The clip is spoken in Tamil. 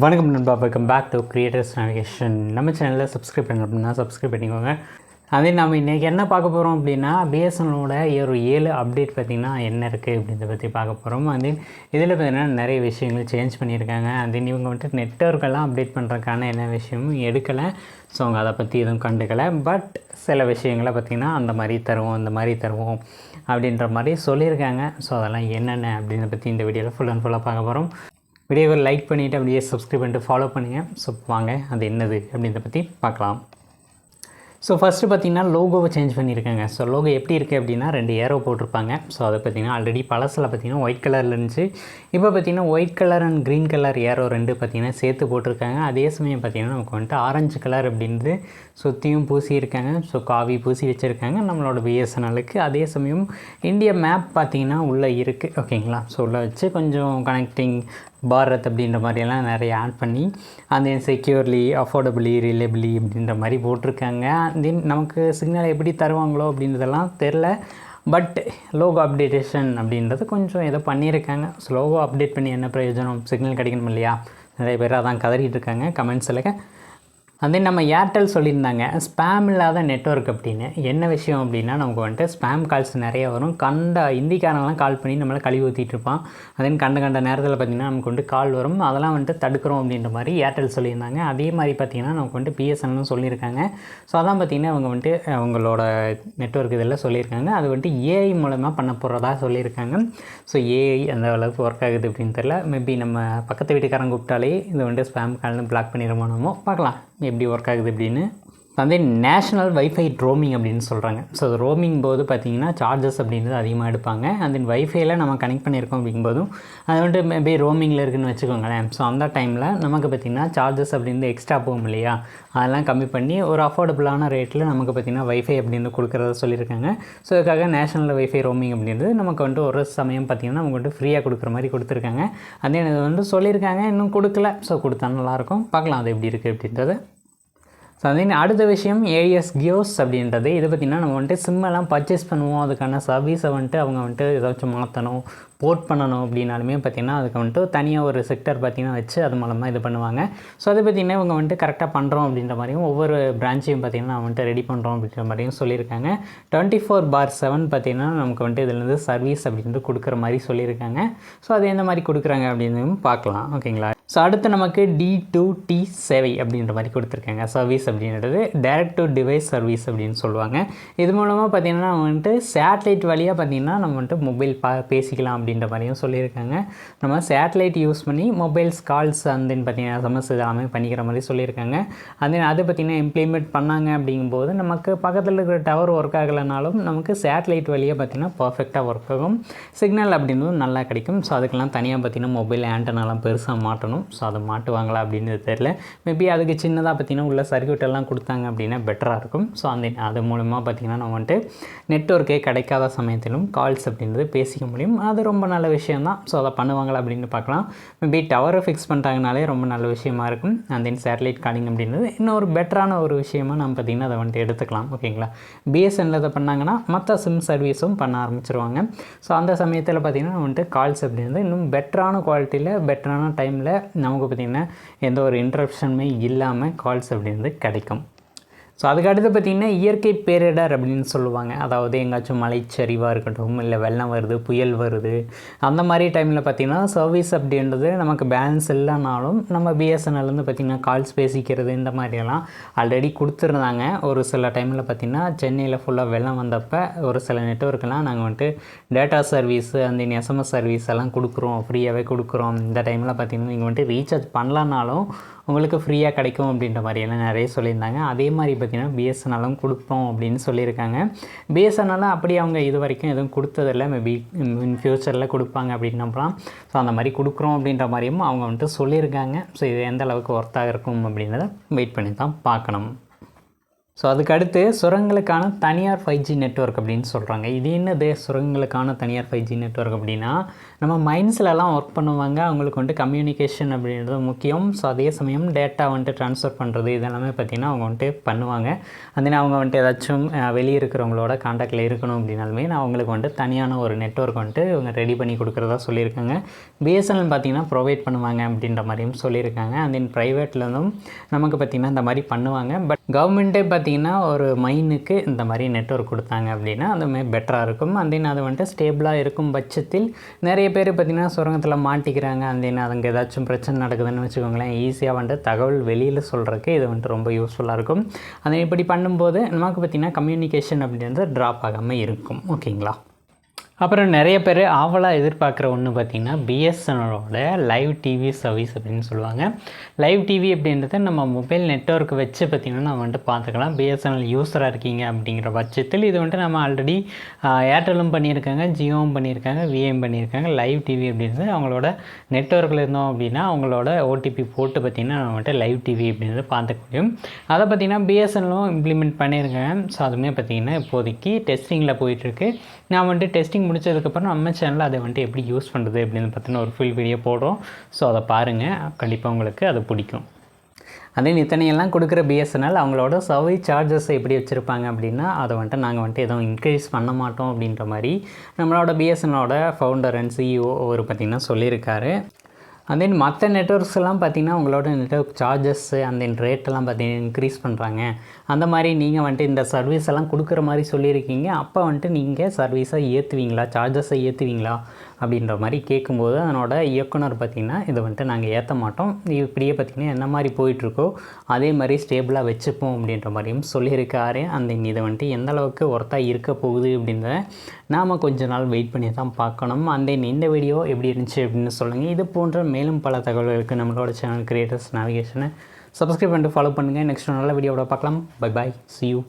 வணக்கம் நண்பா, welcome back to creators navigation. நம்ம சேனலில் சப்ஸ்கிரைப் பண்ண அப்படின்னா சப்ஸ்கிரைப் பண்ணிக்கோங்க. அதே நம்ம இன்றைக்கி என்ன பார்க்க போகிறோம் அப்படின்னா, பிஎஸ்என்எலோட ஒரு 7 அப்டேட் பார்த்திங்கன்னா என்ன இருக்குது அப்படின்றத பற்றி பார்க்க போகிறோம். அதே இதில் பார்த்திங்கன்னா நிறைய விஷயங்கள் சேஞ்ச் பண்ணியிருக்காங்க. அதே இவங்க வந்துட்டு நெட்வொர்க்கெல்லாம் அப்டேட் பண்ணுறதுக்கான என்ன விஷயமும் எடுக்கலை. ஸோ அவங்க அதை பற்றி எதுவும் கண்டுக்கலை. பட் சில விஷயங்களை பார்த்திங்கன்னா அந்த மாதிரி தருவோம் அப்படின்ற மாதிரி சொல்லியிருக்காங்க. ஸோ அதெல்லாம் என்னென்ன அப்படின்றத பற்றி இந்த வீடியோவில் ஃபுல் அண்ட் ஃபுல்லாக பார்க்க போகிறோம். வீடியோவை லைக் பண்ணிவிட்டு அப்படியே சப்ஸ்கிரைப் பண்ணிட்டு ஃபாலோ பண்ணுங்கள். ஸோ வாங்க அது என்னது அப்படின்றத பற்றி பார்க்கலாம். ஸோ ஃபஸ்ட்டு பார்த்திங்கன்னா லோகோவை சேஞ்ச் பண்ணியிருக்காங்க. ஸோ லோகோ எப்படி இருக்குது அப்படின்னா 2 ஏரோ போட்டிருப்பாங்க. ஸோ அதை பார்த்திங்கன்னா ஆல்ரெடி பழசில் பார்த்திங்கன்னா ஒயிட் கலரில் இருந்துச்சு. இப்போ பார்த்திங்கன்னா white colour and green colour aero 2 பார்த்திங்கன்னா சேர்த்து போட்டிருக்காங்க. அதே சமயம் பார்த்திங்கன்னா நமக்கு வந்துட்டு ஆரஞ்சு கலர் அப்படின்றது சுற்றியும் பூசியிருக்காங்க. ஸோ காவி பூசி வச்சுருக்காங்க நம்மளோட பிஎஸ்என்எலுக்கு. அதே சமயம் இந்தியா மேப் பார்த்திங்கன்னா உள்ளே இருக்குது. ஓகேங்களா. ஸோ உள்ளே வச்சு கொஞ்சம் கனெக்டிங் பாரத் அப்படின்ற மாதிரியெல்லாம் நிறைய ஆட் பண்ணி அந்த செக்யூர்லி அஃபோர்டபிளி ரிலேபிளி அப்படின்ற மாதிரி போட்டிருக்காங்க. தென் நமக்கு சிக்னல் எப்படி தருவாங்களோ அப்படின்றதெல்லாம் தெரில. பட் லோகோ அப்டேட்டேஷன் அப்படின்றது கொஞ்சம் ஏதோ பண்ணியிருக்காங்க. ஸோ லோகோ அப்டேட் பண்ணி என்ன பிரயோஜனம், சிக்னல் கிடைக்கணும் இல்லையா? நிறைய பேர் அதான் கதறிட்டு இருக்காங்க கமெண்ட்ஸில். அதே நம்ம ஏர்டெல் சொல்லியிருந்தாங்க ஸ்பேம் இல்லாத நெட்வொர்க் அப்படின்னு. என்ன விஷயம் அப்படின்னா, நமக்கு வந்துட்டு ஸ்பேம் கால்ஸ் நிறைய வரும். இந்திக்காரங்களாம் கால் பண்ணி நம்மளை கழுவி ஊற்றிட்டு இருப்பான். அதே கண்ட நேரத்தில் பார்த்திங்கன்னா நமக்கு வந்துட்டு கால் வரும். அதெல்லாம் வந்துட்டு தடுக்கிறோம் அப்படின்ற மாதிரி ஏர்டெல் சொல்லியிருந்தாங்க. அதே மாதிரி பார்த்திங்கன்னா நமக்கு வந்துட்டு பிஎஸ்என்எல்னு சொல்லியிருக்காங்க. ஸோ அதான் பார்த்திங்கன்னா அவங்க வந்துட்டு அவங்களோட நெட்வொர்க் இதெல்லாம் சொல்லியிருக்காங்க. அது வந்துட்டு ஏஐ மூலமாக பண்ண போகிறதா சொல்லியிருக்காங்க. ஸோ ஏஐ அந்த அளவுக்கு ஒர்க் ஆகுது அப்படின்னு தெரியல. மேபி நம்ம பக்கத்து வீட்டுக்காரங்க கூப்பிட்டாலே இது வந்துட்டு ஸ்பேம் கால்னு பிளாக் பண்ணிடுமோ நம்ம பார்க்கலாம் எப்படி ஒர்க் ஆகுது அப்படின்னு. வந்து நேஷ்னல் வைஃபை ரோமிங் அப்படின்னு சொல்கிறாங்க. ஸோ அது ரோமிங் போது பார்த்திங்கன்னா சார்ஜஸ் அப்படின்றது அதிகமாக எடுப்பாங்க. அந்த வைஃபையில் நம்ம கனெக்ட் பண்ணியிருக்கோம் அப்படிங்கும்போதும் அது வந்துட்டு மேபி ரோமிங்கில் இருக்குதுன்னு வச்சுக்கோங்களேன். ஸோ அந்த டைமில் நமக்கு பார்த்திங்கன்னா சார்ஜஸ் அப்படின்னு எக்ஸ்ட்ரா போகும் இல்லையா, அதெல்லாம் கம்மி பண்ணி ஒரு அஃபோர்டபுளான ரேட்டில் நமக்கு பார்த்திங்கன்னா வைஃபை அப்படின்னு கொடுக்குறத சொல்லியிருக்காங்க. ஸோ அதுக்காக நேஷ்னல் வைஃபை ரோமிங் அப்படின்றது நமக்கு வந்துட்டு ஒரு சமயம் பார்த்திங்கன்னா நமக்கு வந்துட்டு ஃப்ரீயாக கொடுக்குற மாதிரி கொடுத்துருக்காங்க. அதே இது வந்து சொல்லியிருக்காங்க, இன்னும் கொடுக்கல. ஸோ கொடுத்தா நல்லாயிருக்கும். பார்க்கலாம் அது எப்படி இருக்குது அப்படின்றது. ஸோ அதே அடுத்த விஷயம் ஏஎஸ் கியோஸ் அப்படின்றது. இதை பார்த்திங்கன்னா நம்ம வந்துட்டு சிம்மெல்லாம் பர்ச்சேஸ் பண்ணுவோம். அதுக்கான சர்வீஸை வந்துட்டு அவங்க வந்துட்டு ஏதாச்சும் மாற்றணும், போர்ட் பண்ணணும் அப்படின்னாலுமே பார்த்திங்கன்னா அதுக்கு வந்துட்டு தனியாக ஒரு செக்டர் பார்த்திங்கன்னா வச்சு அது மூலமாக இது பண்ணுவாங்க. ஸோ அதை பார்த்திங்கன்னா இவங்க வந்துட்டு கரெக்டாக பண்ணுறோம் அப்படின்ற மாதிரியும் ஒவ்வொரு பிரான்ச்சையும் பார்த்திங்கன்னா வந்துட்டு ரெடி பண்ணுறோம் அப்படின்ற மாதிரியும் சொல்லியிருக்காங்க. 24/7 பார்த்திங்கன்னா நமக்கு வந்துட்டு இதுலேருந்து சர்வீஸ் அப்படின்ட்டு கொடுக்குற மாதிரி சொல்லியிருக்காங்க. ஸோ அது எந்த மாதிரி கொடுக்குறாங்க அப்படின்னு பார்க்கலாம். ஓகேங்களா. ஸோ அடுத்து நமக்கு D2T சேவை அப்படின்ற மாதிரி கொடுத்துருக்காங்க. சர்வீஸ் அப்படின்றது டைரக்ட் டு டிவைஸ் சர்வீஸ் அப்படின்னு சொல்லுவாங்க. இது மூலமாக பார்த்திங்கன்னா நம்ம வந்துட்டு சேட்டலைட் வழியாக பார்த்திங்கன்னா நம்ம வந்துட்டு மொபைல் பேசிக்கலாம் அப்படின்ற மாதிரியும் சொல்லியிருக்காங்க. நம்ம சேட்டலைட் யூஸ் பண்ணி மொபைல்ஸ் கால்ஸ் அந்தன்னு பார்த்திங்கன்னா சமஸ் எல்லாமே பண்ணிக்கிற மாதிரி சொல்லியிருக்காங்க. அது பார்த்திங்கன்னா இம்ப்ளிமெண்ட் பண்ணாங்க அப்படிங்கும்போது நமக்கு பக்கத்தில் இருக்கிற டவர் ஒர்க் ஆகலைனாலும் நமக்கு சேட்டலைட் வழியாக பார்த்திங்கன்னா பர்ஃபெக்டாக ஒர்க் ஆகும். சிக்னல் அப்படின்றது நல்லா கிடைக்கும். ஸோ அதுக்கெல்லாம் தனியாக பார்த்திங்கன்னா மொபைல் ஆண்டனாலாம் பெருசாக மாட்டணும். ஸோ அதை மாட்டுவாங்களா அப்படின்றது தெரியல. மேபி அதுக்கு சின்னதாக பார்த்திங்கன்னா உள்ள சர்க்யூட் எல்லாம் கொடுத்தாங்க அப்படின்னா பெட்டராக இருக்கும். ஸோ அது மூலமாக பார்த்திங்கன்னா நம்ம வந்துட்டு நெட்வொர்க்கே கிடைக்காத சமயத்திலும் கால்ஸ் அப்படின்றது பேசிக்க முடியும். அது ரொம்ப நல்ல விஷயந்தான். ஸோ அதை பண்ணுவாங்களா அப்படின்னு பார்க்கலாம். மேபி டவரை ஃபிக்ஸ் பண்ணிட்டாங்கனாலே ரொம்ப நல்ல விஷயமா இருக்கும். அந்த சேட்டலைட் காலிங் அப்படின்றது இன்னும் ஒரு பெட்டரான ஒரு விஷயமாக நம்ம பார்த்திங்கன்னா அதை வந்துட்டு எடுத்துக்கலாம். ஓகேங்களா. பிஎஸ்என்எல் அதை பண்ணாங்கன்னா மற்ற சிம் சர்வீஸும் பண்ண ஆரம்பிச்சிருவாங்க. ஸோ அந்த சமயத்தில் பார்த்திங்கன்னா வந்துட்டு கால்ஸ் அப்படின்றது இன்னும் பெட்டரான குவாலிட்டியில் பெட்டரான டைமில் நமக்கு பார்த்திங்கன்னா எந்த ஒரு இன்டரப்ஷனுமே இல்லாமல் கால்ஸ் அப்படின்றது கிடைக்கும். ஸோ அதுக்கடுத்து பார்த்திங்கன்னா இயற்கை பேரிடர் அப்படின்னு சொல்லுவாங்க. அதாவது எங்காச்சும் மலைச்சரிவாக இருக்கட்டும், இல்லை வெள்ளம் வருது, புயல் வருது, அந்த மாதிரி டைமில் பார்த்திங்கன்னா சர்வீஸ் அப்படின்றது நமக்கு பேலன்ஸ் இல்லைனாலும் நம்ம பிஎஸ்என்எல்லேருந்து பார்த்திங்கன்னா கால்ஸ் பேசிக்கிறது இந்த மாதிரியெல்லாம் ஆல்ரெடி கொடுத்துருந்தாங்க. ஒரு சில டைமில் பார்த்திங்கன்னா சென்னையில் ஃபுல்லாக வெள்ளம் வந்தப்போ ஒரு சில நெட்வொர்க்கெல்லாம் நாங்கள் வந்துட்டு டேட்டா சர்வீஸு அந்த எஸ்எம்எஸ் சர்வீஸ் எல்லாம் கொடுக்குறோம், ஃப்ரீயாகவே கொடுக்குறோம். இந்த டைமில் பார்த்திங்கன்னா நீங்கள் வந்துட்டு ரீசார்ஜ் பண்ணலனாலும் உங்களுக்கு ஃப்ரீயாக கிடைக்கும் அப்படின்ற மாதிரியெல்லாம் நிறைய சொல்லியிருந்தாங்க. அதே மாதிரி பார்த்திங்கன்னா பிஎஸ்என்எல்லும் கொடுப்போம் அப்படின்னு சொல்லியிருக்காங்க. பிஎஸ்என்எல் அப்படி அவங்க இது வரைக்கும் எதுவும் கொடுத்ததில்லை. மேபி இன் ஃப்யூச்சரில் கொடுப்பாங்க அப்படின்னு நம்பலாம். ஸோ அந்த மாதிரி கொடுக்குறோம் அப்படின்ற மாதிரியும் அவங்க வந்துட்டு சொல்லியிருக்காங்க. ஸோ இது எந்த அளவுக்கு ஒர்த்தாக இருக்கும் அப்படின்றத வெயிட் பண்ணி தான் பார்க்கணும். ஸோ அதுக்கடுத்து சுரங்கங்களுக்கான தனியார் 5G நெட்வொர்க் அப்படின்னு சொல்கிறாங்க. இது என்னது சுரங்கங்களுக்கான தனியார் 5G நெட்வொர்க் அப்படின்னா, நம்ம மைன்ஸ்லலாம் ஒர்க் பண்ணுவாங்க. அவங்களுக்கு வந்துட்டு கம்யூனிகேஷன் அப்படின்றது முக்கியம். ஸோ அதே சமயம் டேட்டா வந்துட்டு ட்ரான்ஸ்ஃபர் பண்ணுறது இதெல்லாமே பார்த்திங்கன்னா அவங்க வந்துட்டு பண்ணுவாங்க. அதனால் அவங்க வந்துட்டு ஏதாச்சும் வெளியே இருக்கிறவங்களோட காண்டாக்டில் இருக்கணும் அப்படின்னாலுமே அவங்களுக்கு வந்துட்டு தனியான ஒரு நெட்வொர்க் வந்துட்டு இவங்க ரெடி பண்ணி கொடுக்குறதா சொல்லியிருக்காங்க. BSNL பார்த்திங்கன்னா ப்ரொவைட் பண்ணுவாங்க அப்படின்ற மாதிரியும் சொல்லியிருக்காங்க. அண்ட் தென் ப்ரைவேட்லேருந்தும் நமக்கு பார்த்திங்கன்னா இந்த மாதிரி பண்ணுவாங்க. பட் கவர்மெண்ட்டே பார்த்திங்கன்னா ஒரு மைனுக்கு இந்த மாதிரி நெட்வொர்க் கொடுத்தாங்க அப்படின்னா அதுமாதிரி பெட்டராக இருக்கும். அண்ட் தென் அது வந்துட்டு ஸ்டேபிளாக இருக்கும் பட்சத்தில் நிறைய பேர் பார்த்திங்கன்னா சுரங்கத்தில் மாட்டிக்கிறாங்க. அண்ட் தென் அதுங்க ஏதாச்சும் பிரச்சனை நடக்குதுன்னு வச்சுக்கோங்களேன், ஈஸியாக வந்துட்டு தகவல் வெளியில் சொல்கிறதுக்கு இது வந்துட்டு ரொம்ப யூஸ்ஃபுல்லாக இருக்கும். அதை இப்படி பண்ணும்போது நமக்கு பார்த்திங்கன்னா கம்யூனிகேஷன் அப்படின்றது ட்ராப் ஆகாமல் இருக்கும். ஓகேங்களா? அப்புறம் நிறைய பேர் ஆவலாக எதிர்பார்க்குற ஒன்று பார்த்திங்கன்னா BSNLோட லைவ் டிவி சர்வீஸ் அப்படின்னு சொல்லுவாங்க. லைவ் டிவி அப்படின்றது நம்ம மொபைல் நெட்வொர்க் வச்சு பார்த்திங்கன்னா நம்ம வந்துட்டு பார்த்துக்கலாம். BSNL யூஸராக இருக்கீங்க அப்படிங்கிற பட்சத்தில் இது வந்துட்டு நம்ம ஆல்ரெடி ஏர்டெல்லும் பண்ணியிருக்காங்க, ஜியோவும் பண்ணியிருக்காங்க, விஐயும் பண்ணியிருக்காங்க. லைவ் டிவி அப்படின்றது அவங்களோட நெட்வொர்க்கில் இருந்தோம் அப்படின்னா அவங்களோட OTP போட்டு பார்த்திங்கன்னா நம்ம வந்துட்டு லைவ் டிவி அப்படின்றது பார்த்துக்க முடியும். அதை பார்த்திங்கன்னா BSNLும் இம்ப்ளிமெண்ட் பண்ணியிருக்காங்க. ஸோ அதுவுமே பார்த்திங்கன்னா இப்போதைக்கு டெஸ்டிங்கில் போயிட்டுருக்கு. நான் வந்துட்டு டெஸ்டிங் முடிச்சதுக்கப்புறம் நம்ம சேனலில் அதை வந்துட்டு எப்படி யூஸ் பண்ணுறது அப்படின்னு பார்த்தீங்கன்னா ஒரு ஃபுல் வீடியோ போடுறோம். ஸோ அதை பாருங்கள், கண்டிப்பாக உங்களுக்கு அது பிடிக்கும். அதே இத்தனையெல்லாம் கொடுக்குற BSNL அவங்களோட சர்வீஸ் சார்ஜஸ் எப்படி வச்சுருப்பாங்க அப்படின்னா அதை வந்துட்டு நாங்கள் வந்துட்டு எதுவும் இன்க்ரீஸ் பண்ண மாட்டோம் அப்படின்ற மாதிரி நம்மளோட BSNLோட ஃபவுண்டர் அண்ட் CEO அவர் பார்த்திங்கன்னா சொல்லியிருக்காரு. அண்ட் தென் மற்ற நெட்வொர்க்ஸ் எல்லாம் பார்த்திங்கன்னா உங்களோட நெட்வொர்க் சார்ஜஸ்ஸு அண்ட் தென் ரேட்டெல்லாம் பார்த்திங்கன்னா இன்க்ரீஸ் பண்ணுறாங்க. அந்த மாதிரி நீங்கள் வந்துட்டு இந்த சர்வீஸ் எல்லாம் கொடுக்குற மாதிரி சொல்லியிருக்கீங்க. அப்போ வந்துட்டு நீங்கள் சர்வீஸை ஏற்றுவீங்களா, சார்ஜஸை ஏற்றுவீங்களா அப்படின்ற மாதிரி கேட்கும்போது அதனோட இயக்குனர் பார்த்திங்கன்னா இதை வந்துட்டு நாங்கள் ஏற்ற மாட்டோம், இப்படியே பார்த்திங்கன்னா என்ன மாதிரி போயிட்டுருக்கோ அதே மாதிரி ஸ்டேபிளாக வச்சுப்போம் அப்படின்ற மாதிரியும் சொல்லியிருக்காரு. அந்த இதை வந்துட்டு எந்த அளவுக்கு ஒர்த்தாக இருக்க போகுது அப்படின்றத நாம் கொஞ்ச நாள் வெயிட் பண்ணி தான் பார்க்கணும். அந்த இந்த வீடியோ எப்படி இருந்துச்சு அப்படின்னு சொல்லுங்கள். இது போன்ற மேலும் பல தகவல்களுக்கு நம்மளோட சேனல் கிரியேட்டர்ஸ் நேவிகேஷனை சப்ஸ்கிரைப் பண்ணிட்டு ஃபாலோ பண்ணுங்கள். நெக்ஸ்ட் நல்ல வீடியோவோட பார்க்கலாம். Bye bye, see you.